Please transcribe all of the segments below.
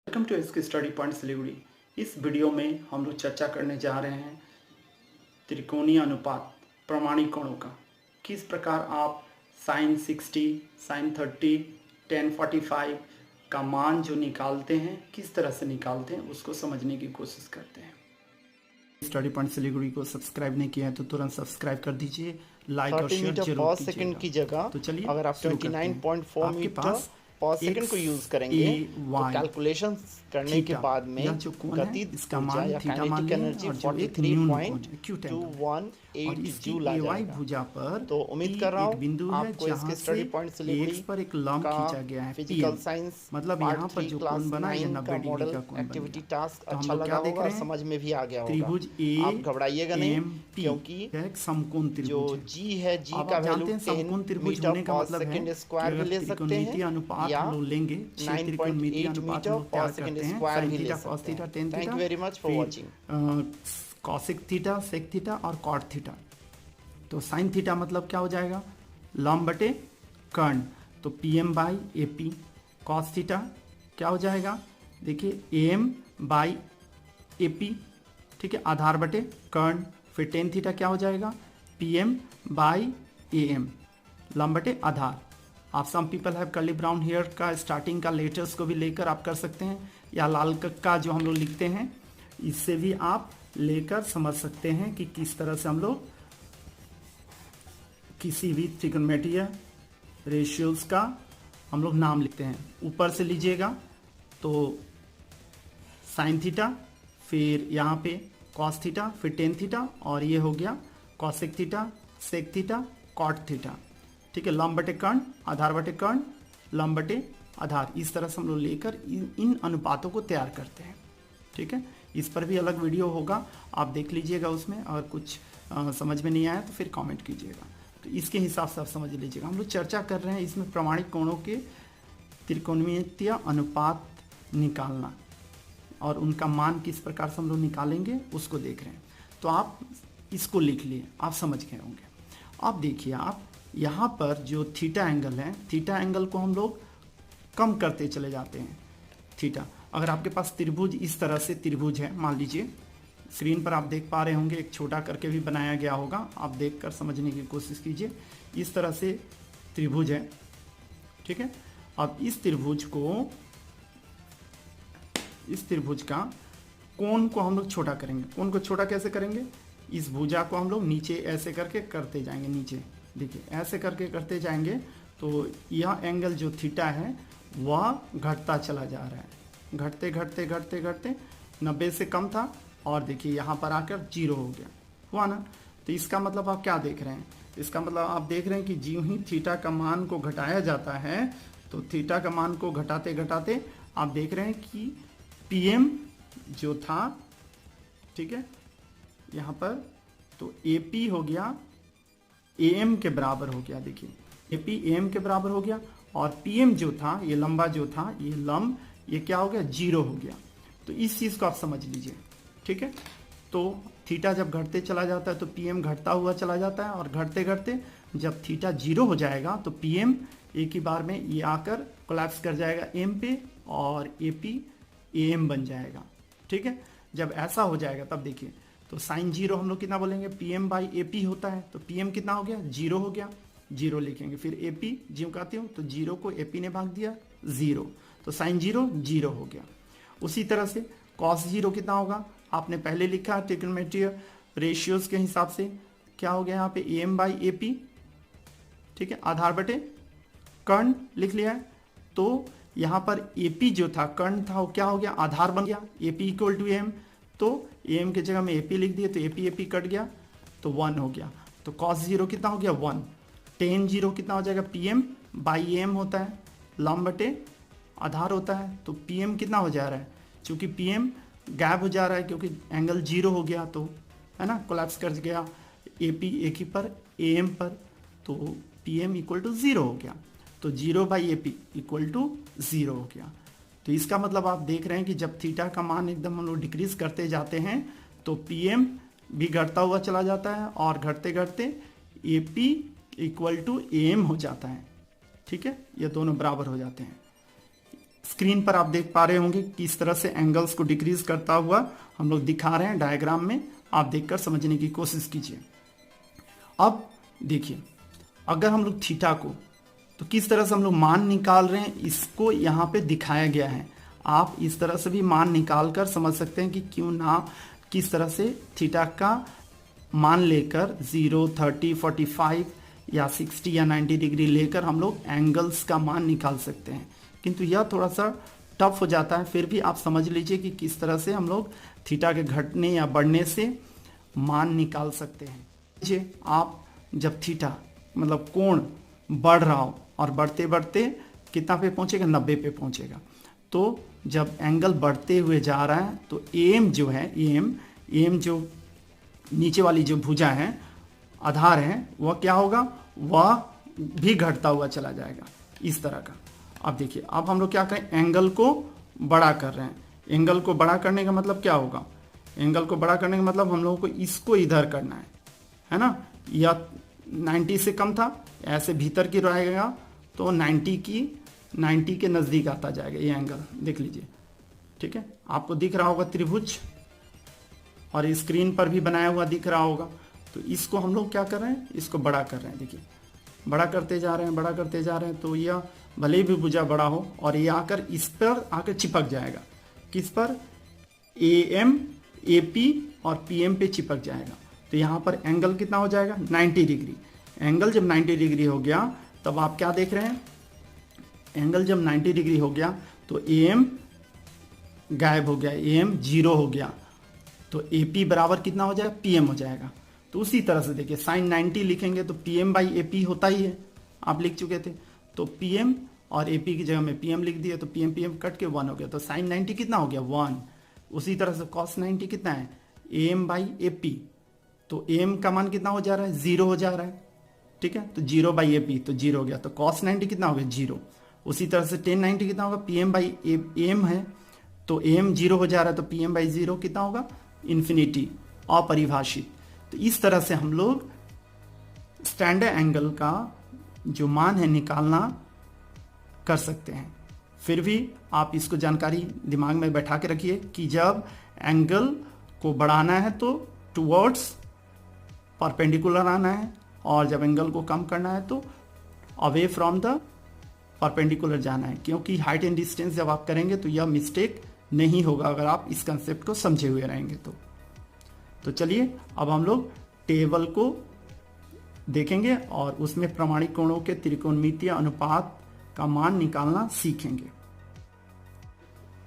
Welcome to SK study point Siliguri. इस वीडियो में हम लोग चर्चा करने जा रहे हैं त्रिकोणीय अनुपात प्रमाणिक कोणों का। किस प्रकार आप sin 60, sin 30, tan 45 का मान जो निकालते हैं, किस तरह से निकालते हैं, उसको समझने की कोशिश करते हैं। स्टडी पॉइंट सिलीगुड़ी को सब्सक्राइब नहीं किया है तो तुरंत सब्सक्राइब कर दीजिए, लाइक और शेयर जरूर कीजिएगा। सेकंड की जगह तो चलिए अगर आप 29.4 मीटर पर सेकंड को यूज करेंगे तो कैलकुलेशन करने के बाद में गति ऊर्जा या काइनेटिक एनर्जी 43.218 जूल आ जाएगा। भुजा पर तो उम्मीद कर रहा हूँ बिंदु है आपको इसके स्टडी पॉइंट सिलीगुड़ी पर एक लंब खींचा गया है फिजिकल साइंस मतलब यहाँ पर जो कोण बना है 90 डिग्री का कोण एक्टिविटी टास्क अच्छा लगा होगा और समझ में भी आ गया होगा। त्रिभुज आप घबराइएगा नहीं क्योंकि एक समकोण त्रिभुज जो जी है, जी का वैल्यू 10 मीटर पर सेकंड स्क्वायर भी ले सकते हैं या 9.8 मीटर पर सेकंड स्क्वायर भी ले सकते हैं। Thank you very much for watching. Cosec theta, sec theta और कॉट थीटा। तो साइन थीटा मतलब क्या हो जाएगा, लंब बटे कर्ण, तो PM by AP. Cos theta क्या हो जाएगा, देखिए एम बाई एपी, ठीक है, आधार बटे कर्ण। फिर टेन थीटा क्या हो जाएगा, पीएम बाई एम, लंब बटे आधार। आप some people have curly brown hair का स्टार्टिंग का लेटर्स को भी लेकर आप कर सकते हैं, या लाल का जो हम लोग लिखते हैं इससे भी आप लेकर समझ सकते हैं कि किस तरह से हम लोग किसी भी त्रिकोणमितीय रेशियोज का हम लोग नाम लिखते हैं। ऊपर से लीजिएगा तो साइन थीटा, फिर यहाँ पे कॉस थीटा, फिर टेन थीटा, और ये हो गया cosec theta, sec theta, cot theta, ठीक है। लंब बटे कर्ण, आधार बटे कर्ण, लंब बटे आधार, इस तरह से हम लोग लेकर इन अनुपातों को तैयार करते हैं, ठीक है। इस पर भी अलग वीडियो होगा, आप देख लीजिएगा उसमें। अगर कुछ समझ में नहीं आया तो फिर कमेंट कीजिएगा। तो इसके हिसाब से आप समझ लीजिएगा। हम लोग चर्चा कर रहे हैं इसमें प्रमाणिक कोणों के त्रिकोणमितीय अनुपात निकालना और उनका मान किस प्रकार से हम लोग निकालेंगे उसको देख रहे हैं। तो आप इसको लिख लिए, आप समझ गए होंगे। अब देखिए, आप यहाँ पर जो थीटा एंगल है, थीटा एंगल को हम लोग कम करते चले जाते हैं। थीटा, अगर आपके पास त्रिभुज इस तरह से त्रिभुज है, मान लीजिए स्क्रीन पर आप देख पा रहे होंगे, एक छोटा करके भी बनाया गया होगा, आप देखकर समझने की कोशिश कीजिए। इस तरह से त्रिभुज है, ठीक है। अब इस त्रिभुज का कोण को हम लोग छोटा करेंगे। कोण को छोटा कैसे करेंगे, इस भुजा को हम लोग नीचे ऐसे करके करते जाएंगे, नीचे देखिए ऐसे करके करते जाएंगे, तो यह एंगल जो थीटा है वह घटता चला जा रहा है, घटते घटते घटते घटते 90 से कम था और देखिए यहाँ पर आकर 0 हो गया, हुआ ना। तो इसका मतलब आप क्या देख रहे हैं, इसका मतलब आप देख रहे हैं कि ज्यों ही थीटा का मान को घटाया जाता है तो थीटा का मान को घटाते घटाते आप देख रहे हैं कि पीएम जो था, ठीक है, यहाँ पर तो एपी हो गया एम के बराबर हो गया। देखिए एपी एम के बराबर हो गया और पीएम जो था, ये लंबा जो था, ये लंब, ये क्या हो गया, 0 हो गया। तो इस चीज़ को आप समझ लीजिए, ठीक है। तो थीटा जब घटते चला जाता है तो पीएम घटता हुआ चला जाता है, और घटते घटते जब थीटा 0 हो जाएगा तो पीएम एक ही बार में ये आकर कोलैप्स कर जाएगा एम पे और एपी एम बन जाएगा, ठीक है। जब ऐसा हो जाएगा तब देखिए, तो साइन 0 हम लोग कितना बोलेंगे, पीएम बाई एपी होता है, तो पीएम कितना हो गया, 0 हो गया, 0 लिखेंगे। फिर एपी ज्यों कहते हो तो 0 को एपी ने भाग दिया 0, तो साइन 0 0 हो गया। उसी तरह से कॉस 0 कितना होगा, आपने पहले लिखा त्रिकोणमितीय रेशियोज के हिसाब से, क्या हो गया यहाँ पे एम बाई एपी, ठीक है, आधार बटे कर्ण लिख लिया है। तो यहाँ पर एपी जो था, कर्ण था, वो क्या हो गया, आधार बन गया, एपी इक्वल टू एम, तो एम की जगह में एपी लिख दिए तो एपी एपी कट गया तो 1 हो गया। तो कॉस 0 कितना हो गया, 1। टेन 0 कितना हो जाएगा, पीएम बाई एम होता है, लंब बटे आधार होता है, तो पीएम कितना हो जा रहा है, चूंकि पीएम गैप हो जा रहा है क्योंकि एंगल 0 हो गया, तो है ना, कोलैप्स कर गया एपी एक ही पर एम पर, तो पीएम इक्वल टू 0 हो गया, तो 0 बाई एपी इक्वल टू 0 हो गया। तो इसका मतलब आप देख रहे हैं कि जब थीटा का मान एकदम हम लोग डिक्रीज करते जाते हैं तो पीएम भी घटता हुआ चला जाता है और घटते घटते एपी इक्वल टू एम हो जाता है, ठीक है, ये दोनों बराबर हो जाते हैं। स्क्रीन पर आप देख पा रहे होंगे किस तरह से एंगल्स को डिक्रीज करता हुआ हम लोग दिखा रहे हैं डायग्राम में, आप देखकर समझने की कोशिश कीजिए। अब देखिए, अगर हम लोग थीटा को तो किस तरह से हम लोग मान निकाल रहे हैं, इसको यहाँ पे दिखाया गया है। आप इस तरह से भी मान निकाल कर समझ सकते हैं कि क्यों ना किस तरह से थीटा का मान लेकर 0, 30, 45 या 60 या 90 डिग्री लेकर हम लोग एंगल्स का मान निकाल सकते हैं। किंतु यह थोड़ा सा टफ हो जाता है, फिर भी आप समझ लीजिए कि किस तरह से हम लोग थीटा के घटने या बढ़ने से मान निकाल सकते हैं। आप जब थीटा मतलब कोण बढ़ रहा हो और बढ़ते बढ़ते कितना पे पहुंचेगा, 90 पे पहुंचेगा, तो जब एंगल बढ़ते हुए जा रहा है तो एम जो है, एम जो नीचे वाली जो भुजा है, आधार है, वह क्या होगा, वह भी घटता हुआ चला जाएगा इस तरह का। अब देखिए, अब हम लोग क्या करें, एंगल को बड़ा कर रहे हैं। एंगल को बड़ा करने का मतलब क्या होगा, एंगल को बड़ा करने का मतलब हम लोगों को इसको इधर करना है ना। यह 90 से कम था, ऐसे भीतर की रहेगा तो 90 के नज़दीक आता जाएगा ये एंगल, देख लीजिए। ठीक है, आपको दिख रहा होगा त्रिभुज, और स्क्रीन पर भी बनाया हुआ दिख रहा होगा। तो इसको हम लोग क्या कर रहे हैं, इसको बड़ा कर रहे हैं। देखिए, बड़ा करते जा रहे हैं, बड़ा करते जा रहे हैं, तो यह भले भी भुजा बड़ा हो और ये आकर इस पर आकर चिपक जाएगा। किस पर, AM, AP और PM पे चिपक जाएगा। तो यहाँ पर एंगल कितना हो जाएगा, 90 डिग्री। एंगल जब 90 डिग्री हो गया तब आप क्या देख रहे हैं, एंगल जब 90 डिग्री हो गया तो AM गायब हो गया, AM 0 हो गया, तो AP बराबर कितना हो जाएगा, PM हो जाएगा। तो उसी तरह से देखिए, साइन 90 लिखेंगे तो PM/AP होता ही है, आप लिख चुके थे। तो PM और AP की जगह में PM लिख दिया, तो PM कट के 1 हो गया, तो साइन 90 कितना हो गया, 1। उसी तरह से कॉस 90 कितना है, AM/AP, तो AM का मान कितना हो जा रहा है, 0 हो जा रहा है। ठीक है, तो 0/AP तो 0 हो गया, तो cos 90 कितना हो गया, 0। उसी तरह से tan 90 कितना होगा, PM/AM है, तो AM 0 हो जा रहा है, तो PM/0 कितना होगा, इन्फिनिटी, अपरिभाषित। तो इस तरह से हम लोग स्टैंडर्ड एंगल का जो मान है निकालना कर सकते हैं। फिर भी आप इसको जानकारी दिमाग में बैठा के रखिए कि जब एंगल को बढ़ाना है तो टुवर्ड्स परपेंडिकुलर आना है, और जब एंगल को कम करना है तो अवे फ्रॉम द परपेंडिकुलर जाना है। क्योंकि हाइट एंड डिस्टेंस जब आप करेंगे तो यह मिस्टेक नहीं होगा अगर आप इस कंसेप्ट को समझे हुए रहेंगे तो चलिए अब हम लोग टेबल को देखेंगे और उसमें प्रमाणिक कोणों के त्रिकोणमितीय अनुपात का मान निकालना सीखेंगे।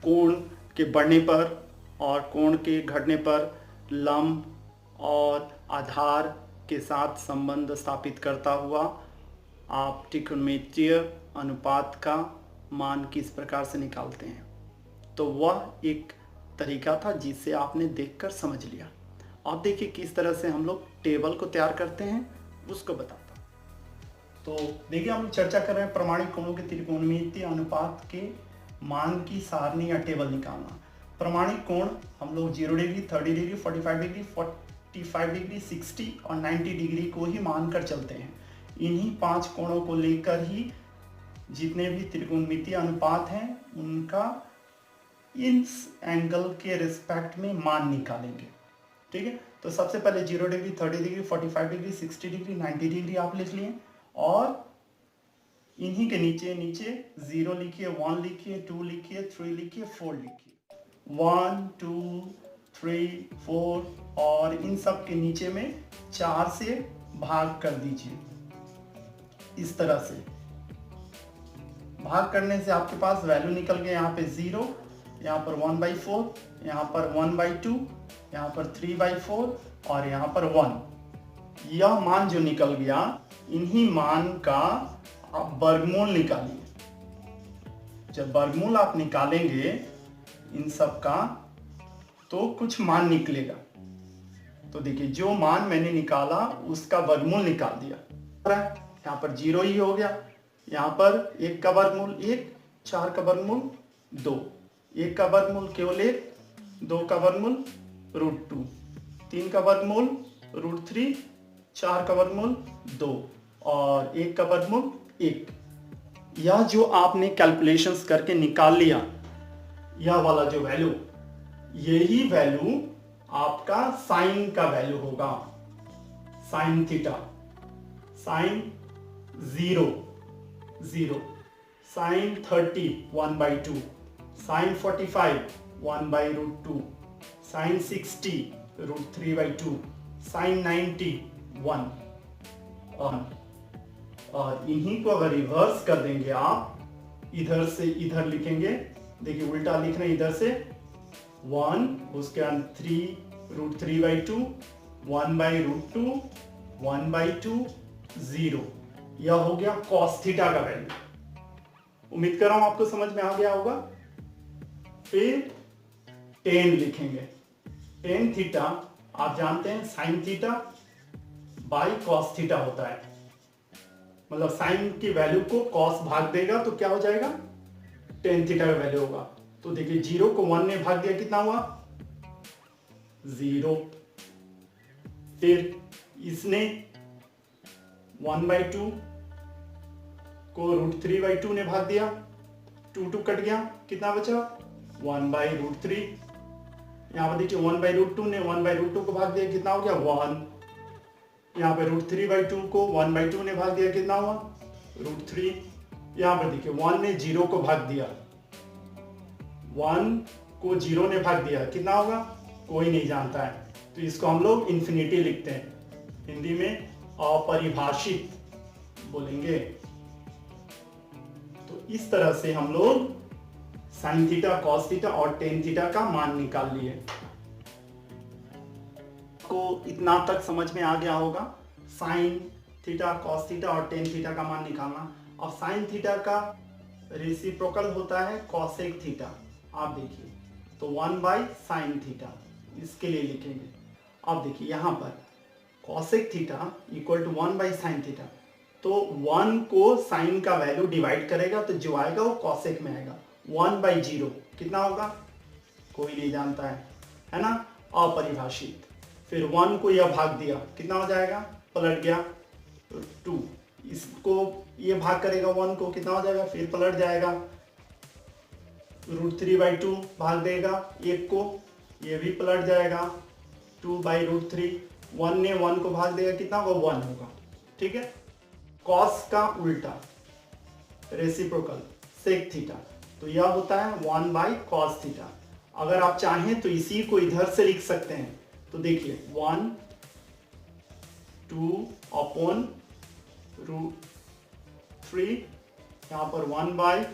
कोण के बढ़ने पर और कोण के घटने पर लंब और आधार के साथ संबंध स्थापित करता हुआ आप त्रिकोणमितीय अनुपात का मान किस प्रकार से निकालते हैं, तो वह एक तरीका था जिसे आपने देखकर समझ लिया। अब देखिए किस तरह से हम लोग टेबल को तैयार करते हैं उसको बताता हूं। तो देखिए हम लोग चर्चा कर रहे हैं प्रमाणिक कोणों के त्रिकोणमितीय अनुपात के मान की सारणी या टेबल निकालना। प्रमाणिक कोण हम लोग 0 डिग्री, 30 डिग्री, 45 डिग्री, 45 डिग्री, 60 और 90 डिग्री को ही मानकर चलते हैं। इन्हीं 5 कोणों को लेकर ही जितने भी त्रिकोणमितीय अनुपात हैं उनका इस एंगल के रिस्पेक्ट में मान निकालेंगे। ठीक है, तो सबसे पहले 0 degree, 30 degree, 45 degree, 60 degree, 90 degree आप लिख लिए, और इन्हीं के नीचे 0 लिखिए, 1 लिखिए, 2 लिखिए, 3 लिखिए, 4 लिखिए, 1, 2, 3, 4, और इन सब के नीचे में 4 से भाग कर दीजिए। इस तरह से भाग करने से आपके पास वैल्यू निकल गया, यहाँ पे 0, यहाँ पर 1/4, यहाँ पर 1/2, यहाँ पर 3/4 और यहाँ पर 1। यह मान जो निकल गया, इन्हीं मान का आप वर्गमूल निकालिए। जब वर्गमूल आप निकालेंगे इन सब का तो कुछ मान निकलेगा। तो देखिए जो मान मैंने निकाला उसका वर्गमूल निकाल दिया। यहाँ पर 0 ही हो गया, यहाँ पर 1 का वर्गमूल 1, 4 का वर्गमूल 2, 1 का वर्गमूल केवल 1, 2 का वर्गमूल √2, 3 का वर्गमूल √3, 4 का वर्गमूल 2 और 1 का वर्गमूल 1। यह जो आपने कैलकुलेशंस करके निकाल लिया, यह वाला जो वैल्यू, यही वैल्यू आपका साइन का वैल्यू होगा। Sine theta, sine 0 0, sine 30 1/2, sine 45 1/√2, sine 60 √3/2, sine 90 1। और इन्हीं को अगर रिवर्स कर देंगे आप, इधर से इधर लिखेंगे, देखिए उल्टा लिख रहे हैं, इधर से 1, उसके बाद 3 √3/2, 1/√2, 1/2, 0। यह हो गया cos थीटा का वैल्यू। उम्मीद कर रहा हूं आपको समझ में आ गया होगा। फिर tan लिखेंगे। tan थीटा आप जानते हैं sin theta by cos theta होता है, मतलब साइन की वैल्यू को cos भाग देगा तो क्या हो जाएगा, tan थीटा का वैल्यू होगा। तो देखिए 0 को 1 ने भाग दिया, कितना हुआ 0। फिर इसने 1/2 को √3/2 ने भाग दिया, 2 कट गया, कितना बचा 1/√3। यहाँ पर देखिए 1/√2 ने 1/√2 को भाग दिया, कितना हो गया 1। यहाँ पे √3/2 को 1/2 ने भाग दिया, कितना हुआ √3। यहाँ पर देखिए 1 ने 0 को भाग दिया, 1 को 0 ने भाग दिया, कितना होगा कोई नहीं जानता है, तो इसको हम लोग इन्फिनिटी लिखते हैं, हिंदी में अपरिभाषित बोलेंगे। तो इस तरह से हम लोग साइन थीटा, कॉस थीटा और टेन थीटा का मान निकाल लिए। को इतना तक समझ में आ गया होगा, साइन थीटा, कॉस थीटा और टेन थीटा का मान निकालना। और साइन थीटा का रेसिप्रोकल होता है कॉसेक थीटा। आप देखिए तो 1/sin थीटा, इसके लिए लिखेंगे। अब देखिए यहाँ पर cosec theta equal to 1/sin theta, तो 1 को साइन का वैल्यू डिवाइड करेगा तो जो आएगा वो कॉसेक में आएगा। 1/0 कितना होगा कोई नहीं जानता है ना, अपरिभाषित। फिर 1 को यह भाग दिया, कितना हो जाएगा, पलट गया 2, इसको ये भाग करेगा 1 को, कितना हो जाएगा, फिर पलट जाएगा। √3/2 भाग देगा 1 को, ये भी पलट जाएगा 2/√3। 1 ने 1 को भाग देगा, कितना होगा 1 होगा। ठीक है, कॉस का उल्टा रेसिप्रोकल सेक थीटा, तो यह होता है 1/cos थीटा। अगर आप चाहें तो इसी को इधर से लिख सकते हैं, तो देखिए 1 2 अपॉन √3, यहाँ पर 1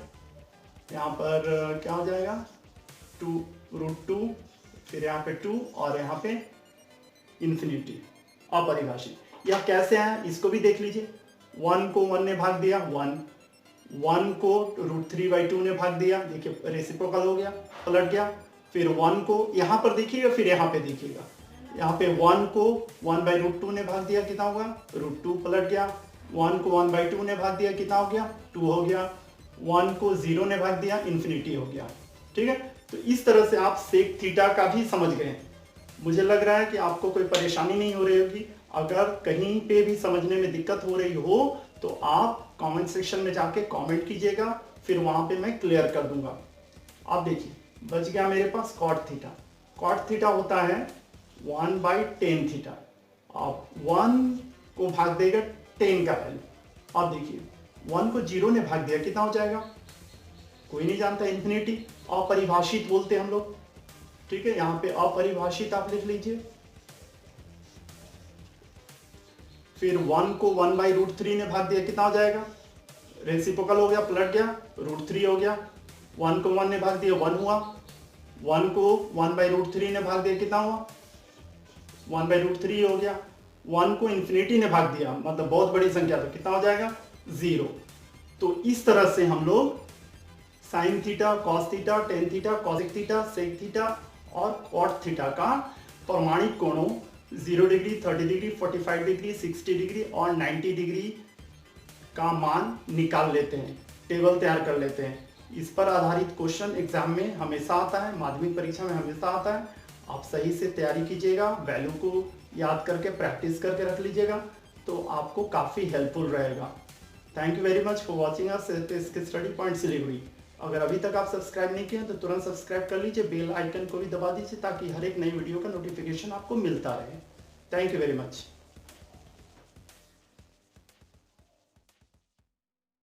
यहाँ पर क्या हो जाएगा 2√2, फिर यहाँ पे 2 और यहाँ पे इन्फिनिटी, अपरिभाषित। यह कैसे है इसको भी देख लीजिए। 1 को 1 ने भाग दिया 1 को √3/2 ने भाग दिया, देखिए रेसिप्रोकल हो गया, पलट गया। फिर 1 को यहाँ पर देखिएगा, फिर यहाँ पे देखिएगा, यहाँ पे 1 को 1/√2 ने भाग दिया, कितना होगा √2, पलट गया। 1 को 1/2 ने भाग दिया, कितना हो गया 2 हो गया। 1 को 0 ने भाग दिया, इन्फिनिटी हो गया। ठीक है, तो इस तरह से आप सेक थीटा का भी समझ गए। मुझे लग रहा है कि आपको कोई परेशानी नहीं हो रही होगी। अगर कहीं पे भी समझने में दिक्कत हो रही हो तो आप कमेंट सेक्शन में जाके कमेंट कीजिएगा, फिर वहां पे मैं क्लियर कर दूंगा। आप देखिए बच गया मेरे पास कॉट थीटा। कॉट थीटा होता है 1/tan थीटा। आप 1 को भाग देगा 10 का वैल्यू। आप देखिए 1 को 0 ने भाग दिया, कितना हो जाएगा कोई नहीं जानता, इन्फिनिटी, अपरिभाषित बोलते हैं हम लोग। ठीक है, यहाँ पे अपरिभाषित आप लिख लीजिए। फिर 1 को 1/√3 ने भाग दिया, कितना हो जाएगा, रेसिप्रोकल हो गया, पलट गया, √3 हो गया। 1 को 1 ने भाग दिया 1 हुआ। 1 को 1/√3 ने भाग दिया, कितना हुआ 1/√3 हो गया। 1 को इन्फिनिटी ने भाग दिया, मतलब बहुत बड़ी संख्या, तो कितना हो जाएगा 0। तो इस तरह से हम लोग sine theta, cos theta, tan theta, cosec theta, sec theta और कॉट थीटा का प्रमाणित कोणों 0 डिग्री, 30 डिग्री, 45 डिग्री, 60 डिग्री और 90 डिग्री का मान निकाल लेते हैं, टेबल तैयार कर लेते हैं। इस पर आधारित क्वेश्चन एग्जाम में हमेशा आता है, माध्यमिक परीक्षा में हमेशा आता है। आप सही से तैयारी कीजिएगा, वैल्यू को याद करके प्रैक्टिस करके रख लीजिएगा, तो आपको काफ़ी हेल्पफुल रहेगा। Thank you very much for watching us इसके स्टडी पॉइंट सिलीगुड़ी। अगर अभी तक आप सब्सक्राइब नहीं किए तो तुरंत सब्सक्राइब कर लीजिए, बेल आइकन को भी दबा दीजिए ताकि हर एक नई वीडियो का नोटिफिकेशन आपको मिलता रहे। Thank you very much.